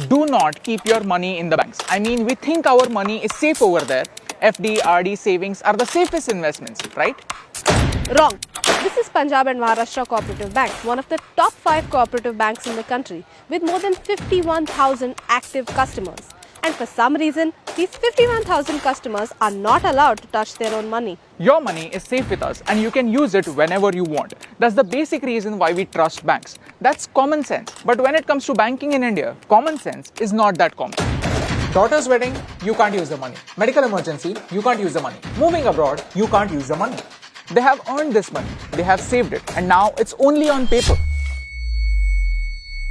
Do not keep your money in the banks. I mean, we think our money is safe over there. FD, RD, savings are the safest investments, right? Wrong. This is Punjab and Maharashtra Cooperative Bank, one of the top 5 cooperative banks in the country with more than 51,000 active customers. And for some reason, these 51,000 customers are not allowed to touch their own money. Your money is safe with us and you can use it whenever you want. That's the basic reason why we trust banks. That's common sense. But when it comes to banking in India, common sense is not that common. Daughter's wedding, you can't use the money. Medical emergency, you can't use the money. Moving abroad, you can't use the money. They have earned this money, they have saved it, and now it's only on paper.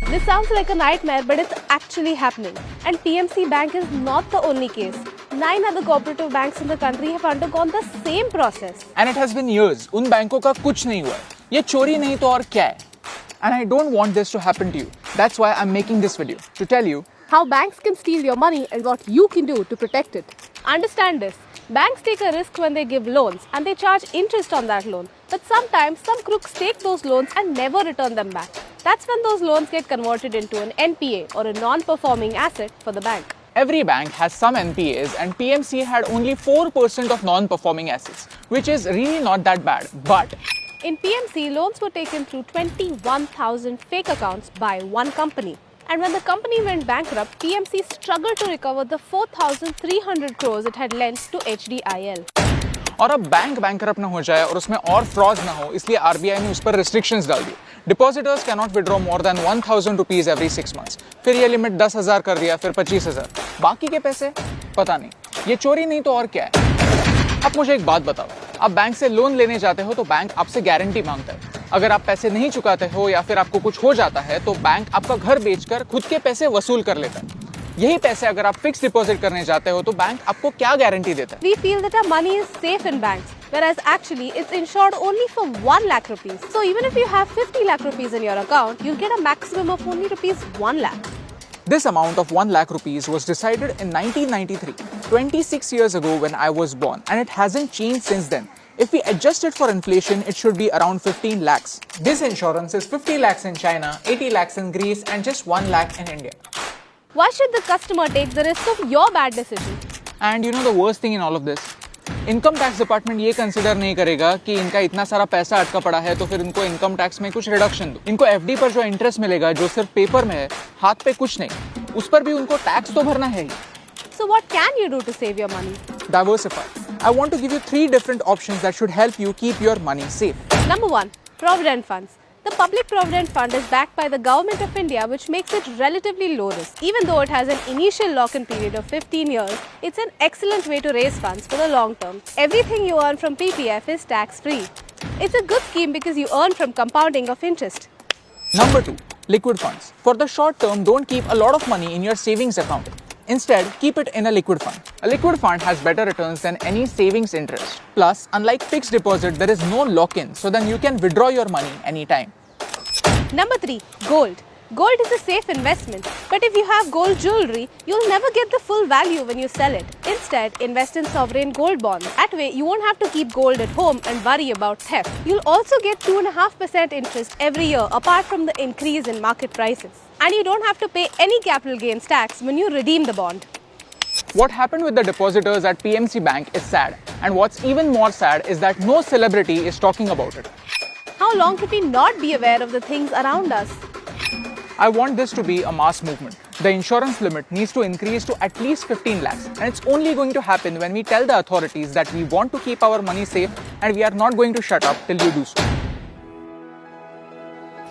This sounds like a nightmare, but it's actually happening. And PMC Bank is not the only case. 9 other cooperative banks in the country have undergone the same process. And it has been years. उन बैंकों का कुछ नहीं हुआ है. ये चोरी नहीं तो और क्या है? And I don't want this to happen to you. That's why I'm making this video to tell you How banks can steal your money and what you can do to protect it. Understand this. Banks take a risk when they give loans and they charge interest on that loan. But sometimes some crooks take those loans and never return them back. That's when those loans get converted into an NPA or a non-performing asset for the bank. every bank has some NPAs and PMC had only 4% of non-performing assets, which is really not that bad. But in PMC, loans were taken through 21,000 fake accounts by one company. And when the company went bankrupt, PMC struggled to recover the 4,300 crores it had lent to HDIL. और अब bank bankrupt ना हो जाए और उसमें और fraud ना हो, इसलिए आरबीआई ने उस पर रिस्ट्रिक्शंस डाल दी. Depositors can not withdraw more than 1,000 rupees every 6 months. फिर ये लिमिट 10,000 कर दिया, फिर 25,000. बाकी के पैसे पता नहीं. ये चोरी नहीं तो और क्या है. अब मुझे एक बात बताओ, आप बैंक से लोन लेने जाते हो तो बैंक आपसे गारंटी मांगता है. अगर आप पैसे नहीं चुकाते हो या फिर आपको कुछ हो जाता है तो बैंक आपका घर बेचकर खुद के पैसे वसूल कर लेता है. यही पैसे अगर आप फिक्स डिपॉजिट करने जाते हो तो बैंक आपको क्या गारंटी देता है? We feel that our money is safe in banks, whereas actually it's insured only for 1 lakh rupees. So even if you have 50 lakh rupees in your account, you'll get a maximum of only rupees 1 lakh. This amount of 1 lakh rupees was decided in 1993, 26 years ago when I was born, and it hasn't changed since then. If we adjust it for inflation, it should be around 15 lakhs. This insurance is 50 lakhs in China, 80 lakhs in Greece, and just 1 lakh in India. Why should the customer take the risk of your bad decision? And you know the worst thing in all of this? Income tax department ये consider नहीं करेगा कि इनका इतना सारा पैसा अटका पड़ा है तो फिर इनको इनकम टैक्स में कुछ रिडक्शन दो. इनको एफडी पर जो इंटरेस्ट मिलेगा जो सिर्फ पेपर में है, हाथ पे कुछ नहीं, उस पर भी उनको टैक्स तो भरना है ही. So what can you do to save your money? Diversify. I want to give you 3 different options that should help you keep your money safe. Number 1, Provident Funds. The Public Provident Fund is backed by the Government of India, which makes it relatively low risk. Even though it has an initial lock-in period of 15 years, it's an excellent way to raise funds for the long term. Everything you earn from PPF is tax-free. It's a good scheme because you earn from compounding of interest. Number 2, liquid funds. For the short term, don't keep a lot of money in your savings account. Instead, keep it in a liquid fund. A liquid fund has better returns than any savings interest. Plus, unlike fixed deposit, there is no lock-in, so then you can withdraw your money anytime. Number 3, gold. Gold is a safe investment, but if you have gold jewelry, you'll never get the full value when you sell it. Instead, invest in sovereign gold bonds. That way, you won't have to keep gold at home and worry about theft. You'll also get 2.5% interest every year apart from the increase in market prices. And you don't have to pay any capital gains tax when you redeem the bond. What happened with the depositors at PMC Bank is sad. And what's even more sad is that no celebrity is talking about it. How long could we not be aware of the things around us? I want this to be a mass movement. The insurance limit needs to increase to at least 15 lakhs. And it's only going to happen when we tell the authorities that we want to keep our money safe and we are not going to shut up till you do so.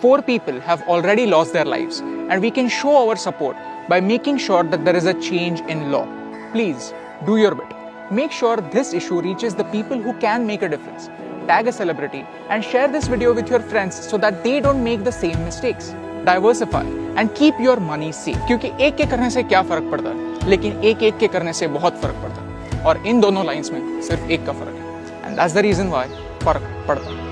4 people have already lost their lives and we can show our support by making sure that there is a change in law. Please, do your bit. Make sure this issue reaches the people who can make a difference. Tag a celebrity and share this video with your friends so that they don't make the same mistakes. Diversify and keep your money safe. क्योंकि एक के करने से क्या फर्क पड़ता है, लेकिन एक के करने से बहुत फर्क पड़ता है. और इन दोनों लाइंस में सिर्फ एक का फर्क है. And that's the reason why फर्क पड़ता है.